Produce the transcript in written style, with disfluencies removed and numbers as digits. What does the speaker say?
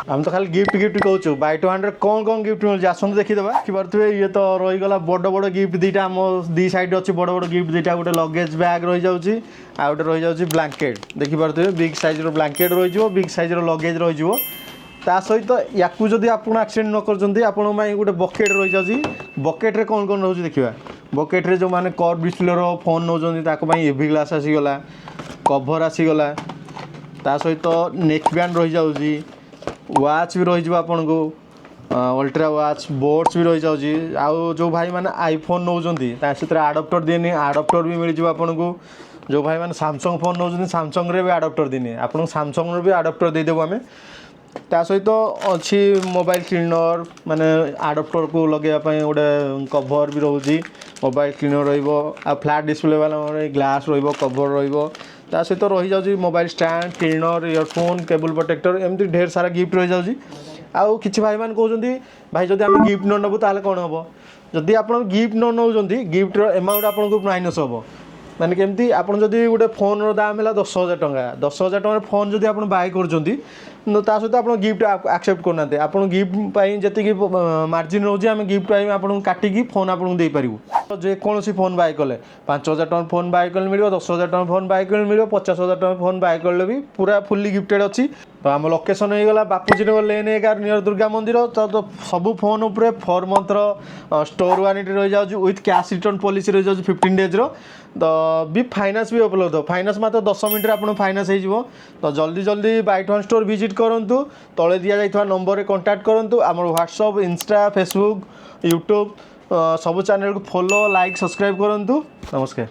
हम तो खाली गिफ्ट गिफ्ट कहूँ बाय 200 कौन गिफ्ट मिल आसत देखीदे देखिपे ये तो रहीगला बड़ बड़ गिफ्ट दीटा आम दी साइड अच्छी बड़ बड़ गिफ्ट दीटा गोटे लगेज बैग रही जाऊँगी आ गोटे रही जाऊँगी ब्लांकेट देखिपे बिग साइज ब्लांकेट रही बिग साइज लगेज रही ता सहित या जदि आप एक्सीडेंट न कर गोटे बकेट रही जाऊँगी बकेट्रे कौन कौन रोचे देखा बकेट्रे जो मैंने कर्व डिस्प्ले फोन नौकरी एवी ग्लास आसीगला कभर आसीगला ता सहित नेक बैंड रही जाऊँगी वाच भी रही आपन को अल्ट्रा वाच बोट्स भी रही जाऊँगी आउ जो भाई मैंने आईफोन नौकरी आडप्टर दिए आडप्टर भी मिल जाए आपन को जो भाई मैंने सैमसंग फोन नौकरी सैमसंग रे भी आडप्टर दिए आपन सैमसंग भी आडप्टर देदेबू आम ता सहित अच्छी मोबाइल क्लीनर माने आडप्टर को लगे गोटे कभर भी रोचे मोबाइल क्लीनर रहा फ्लैट डिस्प्ले वाला ग्लास रभर ता सहित रही जाऊँगी mobile stand cleaner earphone cable protector एमती ढेर सारा गिफ्ट रही जाऊँगी आउ कि भाई मैंने कहते भाई जब आम गिफ्ट न नबू ताले कौन हम जदि आप गिफ्ट न नौ गिफ्टर एमाउंट आपको माइनस हम माने केमती आप गोटे फोन दाम है 10,000 टंका 10,000 टंका फोन जब आप बाय कर सहित आप गिफ्ट एक्सेप्ट करना आप गिफ्ट जी मार्जिन रोचे आम गिफ्ट आपको काटिकी फोन आपको दे पारू जेकोसी फोन बाय कले 5,000 टଙ୍କା फोन बाय कले मिल 10,000 टଙ୍କା फोन बाय कले मिल 50,000 टଙ୍କା फोन बाय कले भी पूरा फुल्ली गिफ्टेड अच्छी तो आम लोकेशन होगा बापूजी नगर लेन 11 नियर दुर्गा मंदिर तो सबू फोन उपर 4 मंथ स्टोर वारंटी रही जाऊँगी विथ कैश रिटर्न पॉलिसी रही जाऊँगी 15 डेज तो भी फाइनान्स भी उपलब्ध फाइनान्स मात्र 10 मिनट आप फाइनान्स हो तो जल्दी जल्दी बाइट वन स्टोर विजिट करूँ तले दि जाइए नंबर कॉन्टैक्ट करूँ आम व्हाट्सअप इंस्टा फेसबुक यूट्यूब सबू चैनल को फॉलो लाइक सब्सक्राइब करूँ नमस्कार।